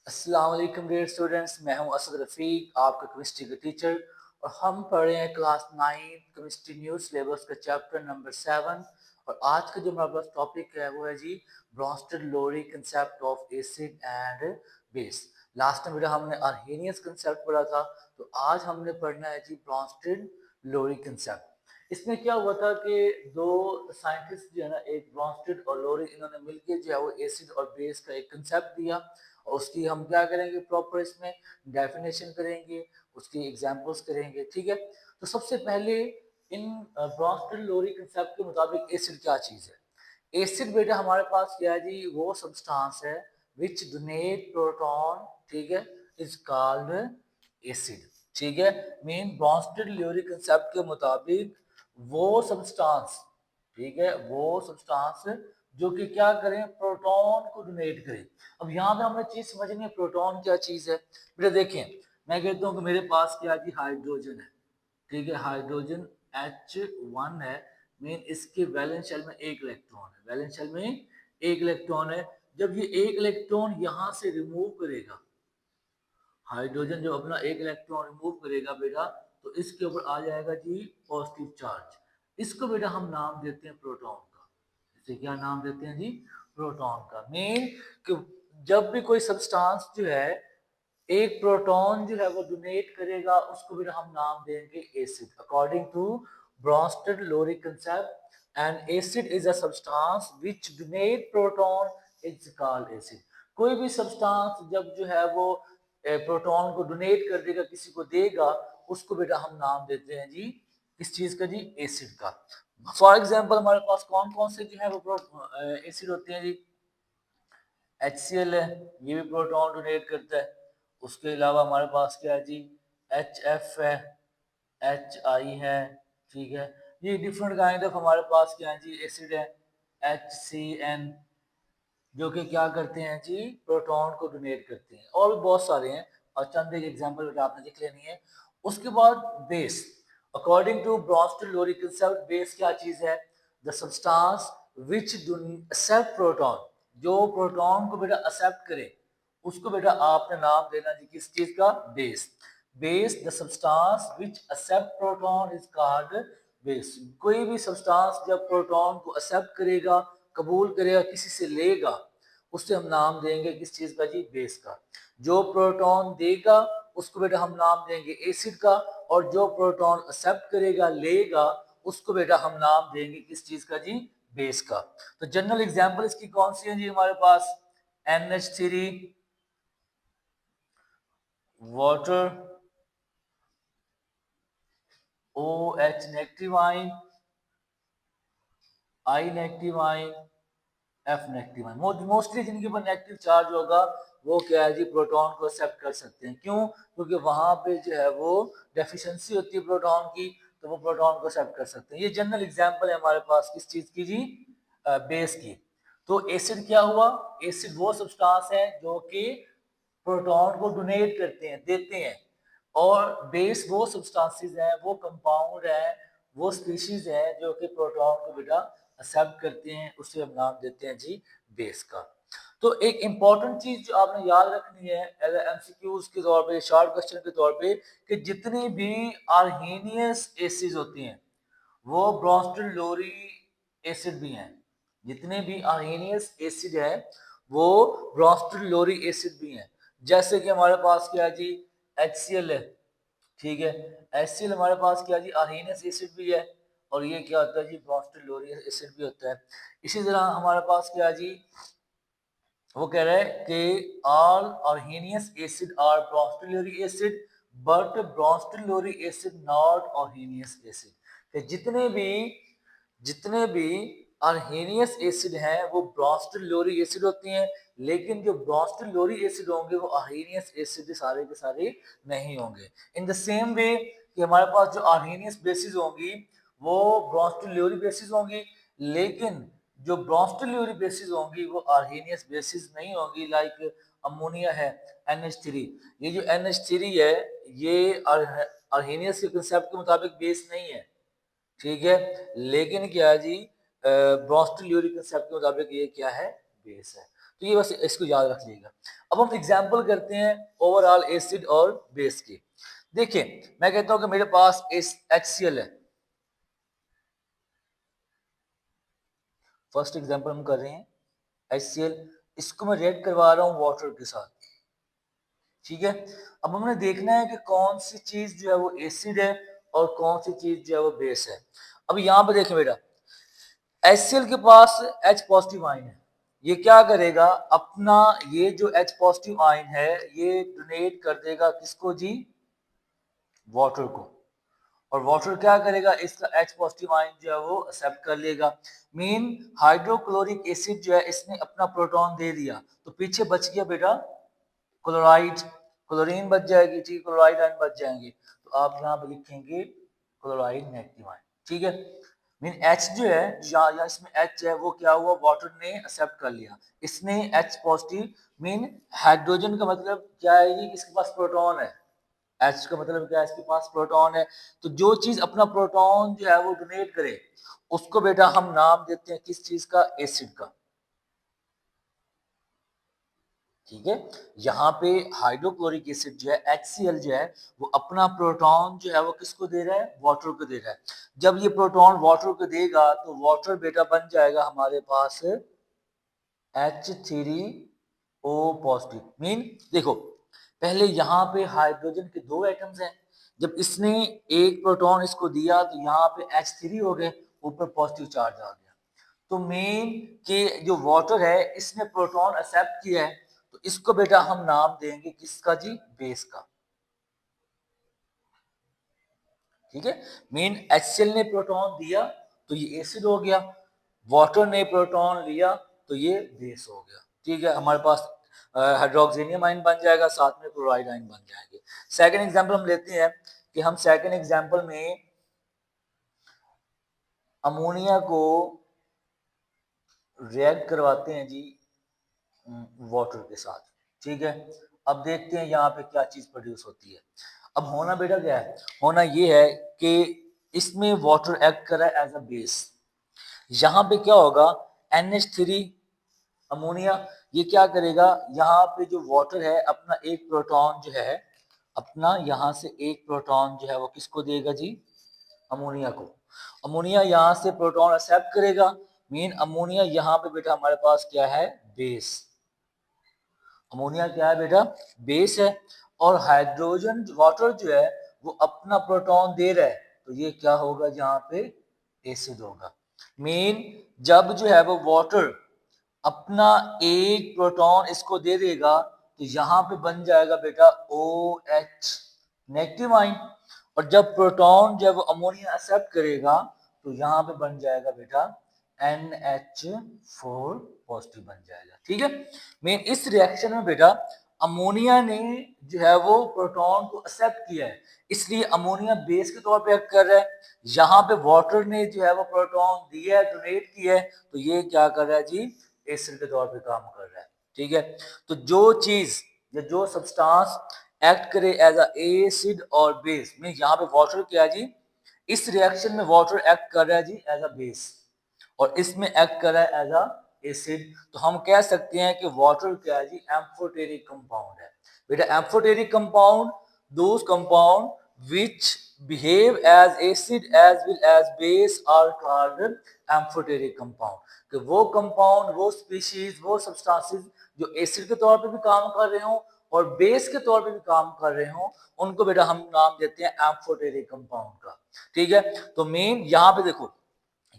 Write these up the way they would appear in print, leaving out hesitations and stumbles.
अस्सलाम वालेकुम dear students, मैं हूं असद रफ़ीक, आपका केमिस्ट्री का टीचर। और हम पढ़ रहे हैं क्लास 9 केमिस्ट्री न्यू सिलेबस का चैप्टर नंबर 7। और आज का जो हमारे पास टॉपिक है वो है जी Bronsted Lowry concept of acid and base. Last time बेटा हमने अर्हेनियस कंसेप्ट पढ़ा था, तो आज हमने पढ़ना है जी ब्रोंस्टेड लोरी कंसेप्ट। इसमें क्या हुआ था कि दो साइंटिस्ट जो है ना, एक ब्रोंस्टेड और लोरी, इन्होंने मिलकर जो है वो एसिड और बेस का एक कंसेप्ट दिया। और उसकी हम क्या करेंगे, प्रॉपर इसमें डेफिनेशन करेंगे, उसकी एग्जांपल्स करेंगे। ठीक है, तो सबसे पहले इन ब्रोंस्टेड लोरी कंसेप्ट के मुताबिक एसिड क्या चीज है। एसिड बेटा हमारे पास क्या है जी, वो सब्सटेंस है विच डोनेट प्रोटॉन, ठीक है, इज कॉल्ड एसिड। ठीक है, मीन ब्रोंस्टेड लोरी कंसेप्ट के मुताबिक वो सब्सटेंस, ठीक है, वो सब्सटेंस जो कि क्या करें, प्रोटॉन को डोनेट करें। अब यहाँ पे हमें चीज समझनी है, प्रोटॉन क्या चीज है। बेटा देखें, मैं कहता हूँ कि मेरे पास क्या है, हाइड्रोजन है। ठीक है, हाइड्रोजन H1 है, मीन इसके वैलेंस शेल में एक इलेक्ट्रॉन है, वैलेंस शेल में एक इलेक्ट्रॉन है। जब ये एक इलेक्ट्रॉन यहाँ से रिमूव करेगा, हाइड्रोजन जब अपना एक इलेक्ट्रॉन रिमूव करेगा बेटा, तो इसके ऊपर आ जाएगा जी पॉजिटिव चार्ज। इसको बेटा हम नाम देते हैं प्रोटॉन का। इसे क्या नाम देते हैं जी, प्रोटॉन का। मीन कि जब भी कोई सब्सटेंस जो है एक प्रोटॉन जो है वो डोनेट करेगा, उसको भी हम नाम देंगे acid. According to Bronsted Lowry concept, and acid is a substance which donate proton is called acid. कोई भी सब्सटेंस जब जो है वो प्रोटॉन को डोनेट कर देगा, किसी को देगा, उसको बेटा हम नाम देते हैं जी किस चीज का जी, एसिड का। फॉर एग्जाम्पल हमारे पास कौन कौन से जो है वो एसिड होते हैं जी। HCl है, ये भी प्रोटॉन डोनेट करता है। उसके अलावा हमारे पास क्या है जी, HF है, HI है। ठीक है, ये डिफरेंट काइंड ऑफ हमारे पास क्या है जी, एसिड है। HCN जो कि क्या करते हैं जी, प्रोटॉन को डोनेट करते हैं। और भी बहुत सारे हैं, और चंद एक एग्जांपल आपने लिख लेनी है। उसके बाद base, according to Bronsted Lowry concept, base क्या चीज है, the substance which accept proton, जो प्रोटॉन को बेटा एक्सेप्ट करे, उसको बेटा आपने नाम देना जी किस चीज का, base. Base the substance which accept proton is called base. कोई भी सब्सटेंस जब प्रोटॉन को एक्सेप्ट करेगा, कबूल करेगा, किसी से लेगा, उससे हम नाम देंगे किस चीज का जी, बेस का। जो प्रोटॉन देगा उसको बेटा हम नाम देंगे एसिड का, और जो प्रोटॉन एक्सेप्ट करेगा, लेगा, उसको बेटा हम नाम देंगे किस चीज का जी, बेस का। तो जनरल एग्जांपल इसकी कौन सी है जी, हमारे पास NH3, water, OH negative ion, I negative ion, F negative ion. Mostly जिनके ऊपर नेगेटिव चार्ज होगा वो क्या है जी, प्रोटॉन को एक्सेप्ट कर सकते हैं। क्यों? क्योंकि वहां पे जो है वो डेफिशिएंसी होती है प्रोटॉन की, तो वो प्रोटॉन को एक्सेप्ट कर सकते हैं। ये जनरल एग्जांपल है हमारे पास किस चीज की जी, बेस की। तो एसिड क्या हुआ, एसिड वो सब्सटेंस है जो कि प्रोटॉन को डोनेट करते हैं, देते हैं। और बेस वो सब्सटेंसेस है, वो कंपाउंड है, वो स्पीशीज है जो कि प्रोटॉन को बेटा एक्सेप्ट करते हैं, उसे हम नाम देते हैं जी बेस का। तो एक इंपॉर्टेंट चीज जो आपने याद रखनी है MCQs के तौर पे, शॉर्ट क्वेश्चन के तौर पे, कि जितनी भी अर्हेनियस एसिड होती हैं वो ब्रोंस्टेड लोरी एसिड भी हैं। जितने भी अर्हेनियस एसिड है वो ब्रोंस्टेड लोरी एसिड भी हैं। जैसे कि हमारे पास क्या है जी, HCl है। ठीक है, HCl हमारे पास क्या है जी, अर्हेनियस एसिड भी है, और ये क्या होता है जी, ब्रोंस्टेड लोरी एसिड भी होता है। इसी तरह हमारे पास क्या है जी, वो कह रहा है कि all Arrhenius acid are Bronsted acid, but Bronsted acid not Arrhenius acid. कि जितने भी अर्हेनियस एसिड हैं वो ब्रोंस्टेड एसिड होती हैं, लेकिन जो ब्रोंस्टेड एसिड होंगे वो अर्हेनियस एसिड सारे के सारे नहीं होंगे। इन द सेम वे कि हमारे पास जो अर्हेनियस बेसिस होंगी वो ब्रोंस्टेड बेसिस होंगी, लेकिन जो ब्रोंस्टेड बेसिस होंगी वो अर्हेनियस बेसिस नहीं होंगी। लाइक अमोनिया है, NH3। ये जो NH3 है ये अर्हेनियस के कंसेप्ट के मुताबिक बेस नहीं है। ठीक है, लेकिन क्या है जी, ब्रोंस्टेड कंसेप्ट के मुताबिक ये क्या है, बेस है। तो ये बस इसको याद रख लीजिएगा। अब हम एग्जाम्पल करते हैं ओवरऑल एसिड और बेस के। देखिए मैं कहता हूं कि मेरे पास HCl है। फर्स्ट एग्जाम्पल हम कर रहे हैं HCl, इसको मैं रिएक्ट करवा रहा हूं वाटर के साथ, ठीक है। अब हमने देखना है कि कौन सी चीज जो है वो एसिड है और कौन सी चीज जो है वो बेस है। अब यहाँ पे देखें बेटा, HCl के पास H पॉजिटिव आयन है, ये क्या करेगा अपना, ये जो H पॉजिटिव आयन है ये डोनेट कर देगा किसको जी, वाटर को। और वाटर क्या करेगा, इसका H पॉजिटिव आयन जो है वो एक्सेप्ट कर लेगा। मीन हाइड्रोक्लोरिक एसिड जो है इसने अपना प्रोटॉन दे दिया, तो पीछे बच गया बेटा क्लोराइड, क्लोरीन बच जाएगी, ठीक, क्लोराइड आयन बच जाएंगे। तो आप यहाँ पे लिखेंगे क्लोराइड नेगेटिव आयन, ठीक है। मीन H जो है या इसमें H है वो क्या हुआ, वाटर ने एक्सेप्ट कर लिया, इसने H पॉजिटिव, मीन हाइड्रोजन का मतलब क्या है कि इसके पास प्रोटॉन है, H का मतलब क्या है, इसके पास प्रोटॉन है। तो जो चीज अपना प्रोटॉन जो है वो डोनेट करे उसको बेटा हम नाम देते हैं किस चीज का, एसिड का, ठीक है। यहाँ पे हाइड्रोक्लोरिक एसिड जो है HCl जो है वो अपना प्रोटॉन जो है वो किसको दे रहा है, वाटर को दे रहा है। जब ये प्रोटॉन वाटर को देगा तो वाटर बेटा बन जाएगा हमारे पास H3O पॉजिटिव। मीन देखो पहले यहाँ पे हाइड्रोजन के दो एटम्स हैं, जब इसने एक प्रोटॉन इसको दिया तो यहाँ पे H3 हो गए, ऊपर पॉजिटिव चार्ज आ गया। तो मेन के जो वाटर है इसने प्रोटॉन एक्सेप्ट किया है, तो इसको बेटा हम नाम देंगे किसका जी, बेस का, ठीक है। मेन HCl ने प्रोटॉन दिया तो ये एसिड हो गया, वाटर ने प्रोटॉन लिया तो ये बेस हो गया, ठीक है। हमारे पास हाइड्रोक्सिनियम आयन बन जाएगा, साथ में क्लोराइड आयन बन जाएंगे। सेकंड एग्जांपल हम लेते हैं कि हम सेकंड एग्जांपल में अमोनिया को रिएक्ट करवाते हैं जी वाटर के साथ, ठीक है। अब देखते हैं यहाँ पे क्या चीज प्रोड्यूस होती है। अब होना बेटा क्या है, होना ये है कि इसमें वाटर एक्ट कर रहा है एज अ बेस। यहाँ पे क्या होगा, NH3 अमोनिया, ये क्या करेगा, यहाँ पे जो वाटर है अपना एक प्रोटॉन जो है, अपना यहाँ से एक प्रोटॉन जो है वो किसको देगा जी, अमोनिया को। अमोनिया यहाँ से प्रोटॉन एक्सेप्ट करेगा, मीन अमोनिया यहाँ पे बेटा हमारे पास क्या है, बेस। अमोनिया क्या है बेटा, बेस है। और हाइड्रोजन वाटर जो है वो अपना प्रोटॉन दे रहा है, तो ये क्या होगा यहाँ पे, एसिड होगा। मीन जब जो है वो वाटर अपना एक प्रोटॉन इसको दे देगा तो यहाँ पे बन जाएगा बेटा OH नेगेटिव आयन, और जब प्रोटॉन जब अमोनिया एक्सेप्ट करेगा तो यहाँ पे बन जाएगा बेटा NH4 पॉजिटिव बन जाएगा, ठीक है। मेन इस रिएक्शन में बेटा अमोनिया ने जो है वो प्रोटॉन को एक्सेप्ट किया है, इसलिए अमोनिया बेस के तौर पे एक्ट कर रहा है। यहाँ पे वाटर ने जो है वो प्रोटॉन दिया है, डोनेट किया है, तो ये क्या कर रहा है जी, एसिड के तौर पे काम कर रहा है, ठीक है। तो जो चीज या जो सब्सटेंस एक्ट करे एज अ एसिड और बेस, मीन यहाँ पे वाटर क्या है जी, इस रिएक्शन में वाटर एक्ट कर रहा है जी एज अ बेस, और इसमें एक्ट कर रहा है एज अ एसिड। तो हम कह सकते हैं कि वाटर क्या है जी, एम्फोटेरिक कंपाउंड है। बेटा amphoteric compound, those compound which behave as acid as well as base are called amphoteric compound। कि वो कंपाउंड, वो स्पीशीज, वो सब्सटेंसेस जो एसिड के तौर पे भी काम कर रहे हो और बेस के तौर पे भी काम कर रहे हो, उनको बेटा हम नाम देते हैं एम्फोटेरिक कंपाउंड का, ठीक है। तो मेन यहाँ पे देखो,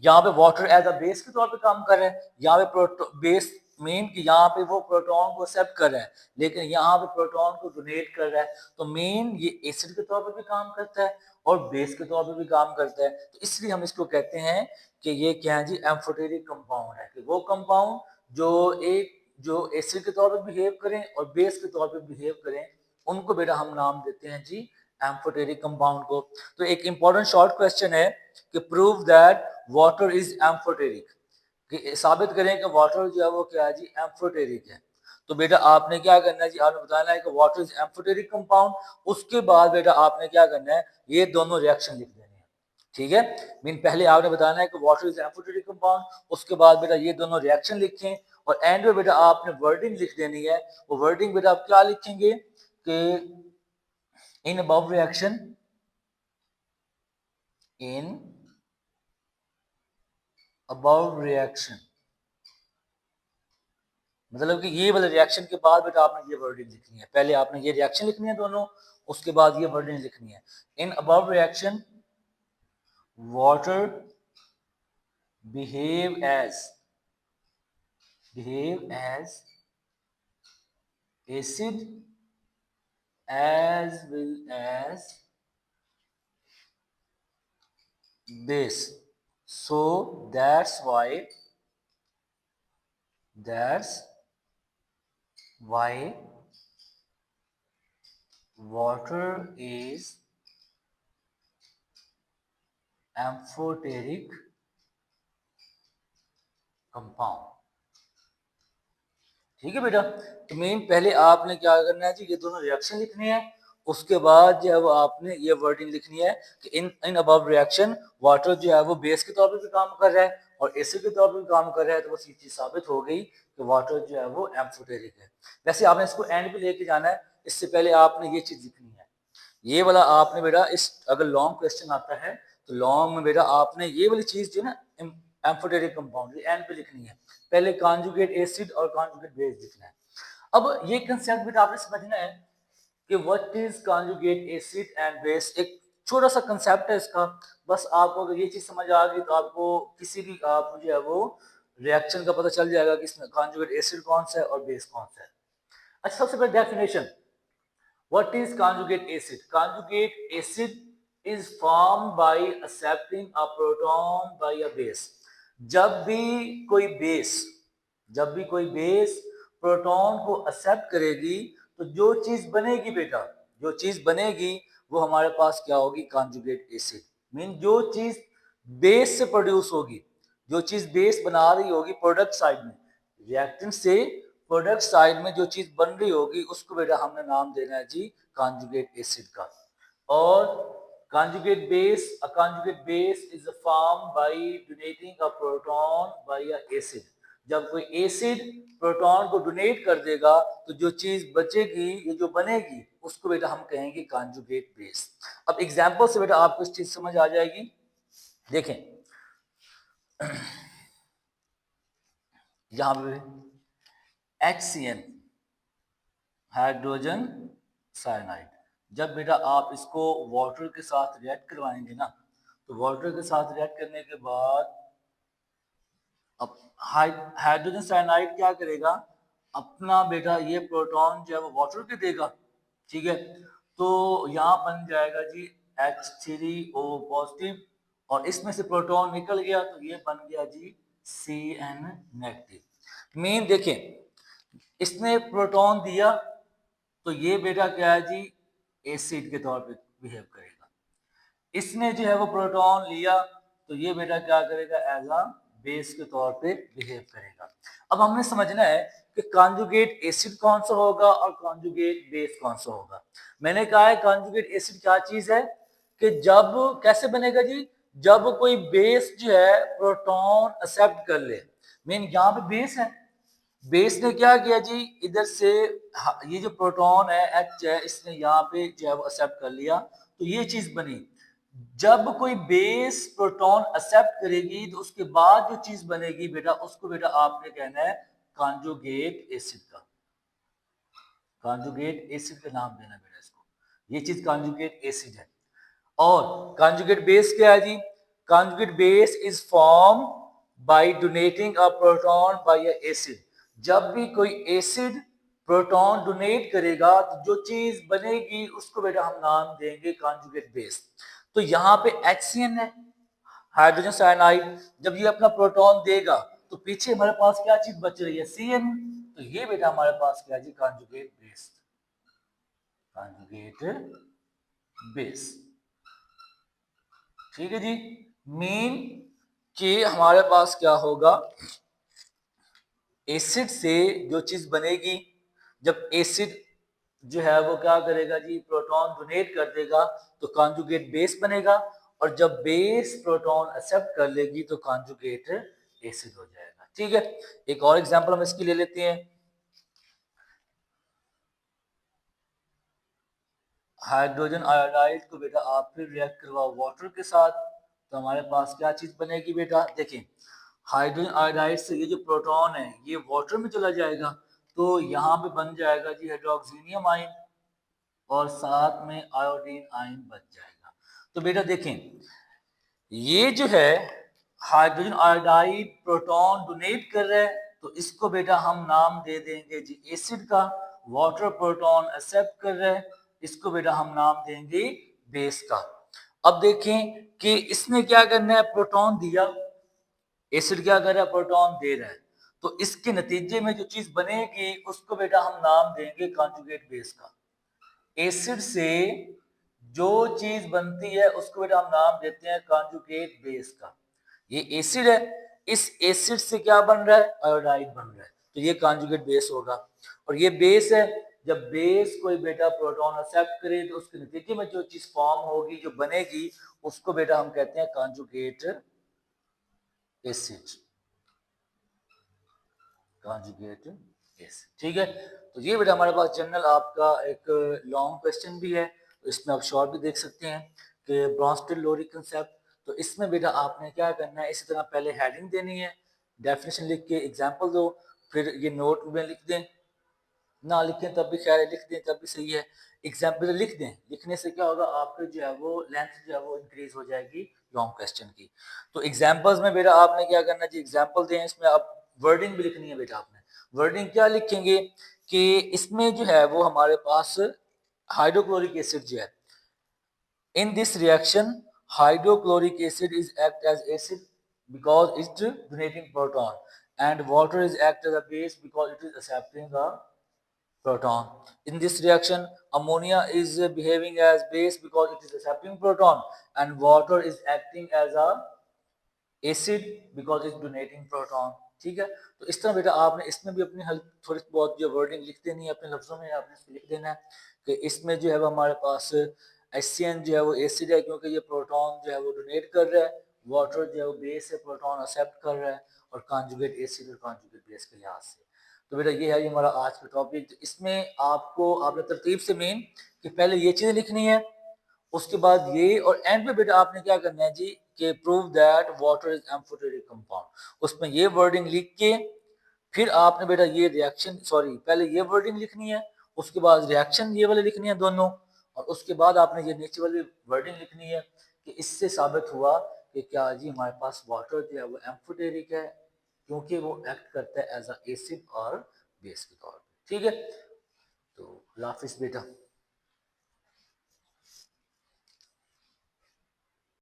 यहाँ पे वाटर एज अ बेस के तौर पे काम कर रहा है, यहाँ पे बेस मेन कि यहाँ पे वो प्रोटॉन को एक्सेप्ट कर रहा है, लेकिन यहाँ पे प्रोटॉन को डोनेट कर रहा है, तो मेन ये एसिड के तौर पे भी काम करता है और बेस के तौर पे भी काम करता है। तो इसलिए हम इसको कहते हैं कि ये क्या है जी, एम्फोटेरिक कंपाउंड है। कि वो कंपाउंड जो एसिड के तौर पे बिहेव करें और बेस के तौर पे बिहेव करें, उनको बेटा हम नाम देते हैं जी एम्फोटेरिक कंपाउंड को। तो एक इंपॉर्टेंट शॉर्ट क्वेश्चन है कि prove that water is amphoteric, कि साबित करें कि वाटर जो है वो क्या है जी, एम्फोटेरिक है। तो बेटा आपने क्या करना है जी, आपने बताना है कि वाटर इज एम्फोटेरिक कंपाउंड, उसके बाद बेटा आपने क्या करना है, ये दोनों रिएक्शन लिख देने हैं, ठीक है। मीन पहले आपने बताना है कि वाटर इज एम्फोटेरिक कंपाउंड, उसके बाद बेटा ये दोनों रिएक्शन लिखें और एंड में बेटा आपने वर्डिंग लिख देनी है। वो वर्डिंग बेटा आप क्या लिखेंगे कि in above reaction, in above reaction, मतलब कि ये वाले रिएक्शन के बाद बेटा आपने ये वर्डिंग लिखनी है। पहले आपने ये रिएक्शन लिखनी है दोनों, उसके बाद ये वर्डिंग लिखनी है। In above reaction water behave as acid as well as base, so that's why water is amphoteric compound। ठीक है बेटा, तो मेन पहले आपने क्या करना है जी, ये दोनों रिएक्शन लिखनी है। उसके बाद जो है वो आपने ये वर्डिंग लिखनी है कि इन अबव रिएक्शन वाटर जो है वो बेस के तौर पे भी काम कर रहा है और एसिड के तौर पे भी काम कर रहा है। तो बस ये चीज साबित हो गई कि वाटर जो है वो एम्फोटेरिक है। वैसे आपने इसको एंड पे लेके जाना है, इससे पहले आपने ये चीज लिखनी है। ये वाला आपने बेटा इस अगर लॉन्ग क्वेश्चन आता है तो लॉन्ग में बेटा आपने ये वाली चीज जो है ना एम्फोटेरिक कंपाउंड एंड पे लिखनी है। पहले कॉन्जुगेट एसिड और कॉन्जुगेट बेस लिखना है। अब ये कंसेप्ट बेटा आपने समझना है कि what is conjugate acid and base. एक छोटा सा कंसेप्ट है इसका, बस आपको अगर ये चीज समझ आ गई तो आपको किसी भी आप जो है वो रिएक्शन का पता चल जाएगा कि इसमें कॉन्जुगेट एसिड कौन सा है और बेस कौन सा है। अच्छा, सबसे पहले definition, what is conjugate acid? Conjugate acid is formed by accepting a proton by a base। जब भी कोई बेस प्रोटॉन को एक्सेप्ट करेगी तो जो चीज बनेगी बेटा, जो चीज बनेगी वो हमारे पास क्या होगी, कॉन्जुगेट एसिड। मीन जो चीज बेस से प्रोड्यूस होगी, जो चीज बेस बना रही होगी प्रोडक्ट साइड में, रिएक्टेंट से प्रोडक्ट साइड में जो चीज बन रही होगी उसको बेटा हमने नाम देना है जी कॉन्जुगेट एसिड का। और conjugate base, a conjugate base is formed by donating a proton by a acid। जब कोई एसिड प्रोटॉन को डोनेट कर देगा तो जो चीज बचेगी, ये जो बनेगी उसको बेटा हम कहेंगे कॉन्जुगेट बेस। अब एग्जांपल से बेटा आपको इस चीज समझ आ जाएगी। देखें यहां पे HCN, हाइड्रोजन साइनाइड, जब बेटा आप इसको वाटर के साथ रिएक्ट करवाएंगे ना, तो वाटर के साथ रिएक्ट करने के बाद अब हाइड्रोजन साइनाइड क्या करेगा, अपना बेटा ये प्रोटॉन जो है वो वाटर के देगा। ठीक है, तो यहाँ बन जाएगा जी H3O पॉजिटिव और इसमें से प्रोटॉन निकल गया तो ये बन गया जी Cn नेगेटिव। मेन देखें, इसने प्रोटॉन दिया तो ये बेटा क्या है जी, एसिड के तौर पे बिहेव करेगा। इसने जो है वो प्रोटॉन लिया तो ये बेटा क्या करेगा, एज अ बेस के तौर पे बिहेव करेगा। अब हमने समझना है कि कॉन्जुगेट एसिड कौन सा होगा और कॉन्जुगेट बेस कौन सा होगा। मैंने कहा है कॉन्जुगेट एसिड क्या चीज है कि जब कैसे बनेगा जी, जब कोई बेस जो है प्रोटॉन एक्सेप्ट कर ले। मीन यहाँ पे बेस है, बेस ने क्या किया जी, इधर से ये जो प्रोटॉन है H है, इसने यहाँ पे जो है वो एक्सेप्ट कर लिया तो ये चीज बनी। जब कोई बेस प्रोटॉन एक्सेप्ट करेगी तो उसके बाद जो चीज बनेगी बेटा, उसको बेटा आपने कहना है कॉन्जुगेट एसिड का, कॉन्जुगेट एसिड का नाम देना बेटा इसको। ये चीज कॉन्जुगेट एसिड है। और कॉन्जुगेट बेस क्या है जी, conjugate base is form by donating a proton by a acid. जब भी कोई एसिड प्रोटॉन डोनेट करेगा तो जो चीज बनेगी उसको बेटा हम नाम देंगे कॉन्जुगेट बेस। तो यहाँ पे HCN है, हाइड्रोजन साइनाइड, जब ये अपना प्रोटॉन देगा तो पीछे हमारे पास क्या चीज बच रही है, Cn। तो ये बेटा हमारे पास क्या है जी, कॉन्जुगेट बेस, कॉन्जुगेट बेस। ठीक है जी, मीन कि हमारे पास क्या होगा, एसिड से जो चीज बनेगी, जब एसिड जो है वो क्या करेगा जी, प्रोटॉन डोनेट कर देगा तो कॉन्जुगेट बेस बनेगा और जब बेस प्रोटॉन एक्सेप्ट कर लेगी तो कॉन्जुगेट एसिड हो जाएगा। ठीक है, एक और एग्जांपल हम इसकी ले लेते हैं। हाइड्रोजन आयोडाइड को बेटा आप फिर रिएक्ट करवाओ वाटर के साथ, तो हमारे पास क्या चीज बनेगी बेटा, देखिए हाइड्रोजन आयोडाइड से ये जो प्रोटॉन है ये वाटर में चला जाएगा, तो यहाँ पे बन जाएगा जी हाइड्रोक्सिनियम आयन और साथ में आयोडीन आयन बन जाएगा। तो बेटा देखें ये जो है हाइड्रोजन आयोडाइड प्रोटॉन डोनेट कर रहा है, तो इसको बेटा हम नाम दे देंगे जी एसिड का। वाटर प्रोटॉन एक्सेप्ट कर रहा है, इसको बेटा हम नाम देंगे बेस का। अब देखें कि इसने क्या करना है, प्रोटॉन दिया, एसिड क्या कर रहा है, प्रोटॉन दे रहा है, तो इसके नतीजे में जो चीज बनेगी उसको बेटा हम नाम देंगे कॉन्जुगेट बेस का। एसिड से जो चीज बनती है उसको बेटा हम नाम देते हैं कॉन्जुगेट बेस का। ये एसिड है, इस एसिड से क्या बन रहा है, आयोडाइड बन रहा है, तो ये कॉन्जुगेट बेस होगा। और ये बेस है, जब बेस कोई बेटा प्रोटॉन एक्सेप्ट करे तो उसके नतीजे में जो चीज फॉर्म होगी, जो बनेगी, उसको बेटा हम कहते हैं कॉन्जुगेट एसिड, कॉन्जुगेट एसिड। ठीक है, तो ये बेटा हमारे पास जनरल आपका एक लॉन्ग क्वेश्चन भी है, तो इसमें आप शॉर्ट भी देख सकते हैं कि ब्रॉन्स्टल लोरी कंसेप्ट। तो इसमें बेटा आपने क्या करना है, इसी तरह पहले हेडिंग देनी है, डेफिनेशन लिख के एग्जांपल दो, फिर ये नोट में लिख दें, ना लिखें तब भी खैर है, लिख दें तब भी सही है, एग्जाम्पल लिख दें। लिखने से क्या होगा, आपके जो है वो लेंथ जो है वो इंक्रीज हो जाएगी लॉन्ग क्वेश्चन की। तो एग्जाम्पल्स में बेटा आपने क्या करना है, एग्जाम्पल दें, इसमें आप वर्डिंग भी लिखनी है बेटा आपने। वर्डिंग क्या लिखेंगे कि इसमें जो है वो हमारे पास हाइड्रोक्लोरिक एसिड जो है, in this reaction hydrochloric acid is act as acid because it's donating proton, and water is act as a base because it is accepting the proton. In this reaction, ammonia is behaving as base because it is accepting proton, and water is acting as a acid because it's donating proton. ठीक है, तो इस तरह बेटा आपने इसमें भी अपनी हेल्प थोड़ी बहुत जो वर्डिंग लिख देनी है, अपने लफ्जों में आपने इसमें लिख देना है कि इसमें जो है वो हमारे पास HCN जो है वो एसिड है क्योंकि ये प्रोटॉन जो है वो डोनेट कर रहा है, वाटर जो है वो बेस है, प्रोटॉन एक्सेप्ट कर रहा है, और कॉन्जुगेट एसिड और कॉन्जुगेट बेस के लिहाज से। तो बेटा ये है हमारा आज का टॉपिक। तो इसमें आपको आपने तरतीब से मेन कि पहले ये चीजें लिखनी है, उसके बाद ये, और एंड पे बेटा आपने क्या करना है जी कि prove that water is amphoteric compound. उसमें ये वर्डिंग लिख के फिर आपने बेटा ये रिएक्शन, सॉरी पहले ये वर्डिंग लिखनी है, उसके बाद रिएक्शन ये वाले लिखनी है दोनों, और उसके बाद आपने ये नीचे वाली वर्डिंग लिखनी है कि इससे साबित हुआ कि क्या जी हमारे पास वाटर जो है वो एम्फोटेरिक है क्योंकि वो एक्ट करता है एज अ एसिड और बेस के तौर पे। ठीक है, तो अल्लाह हाफिज बेटा।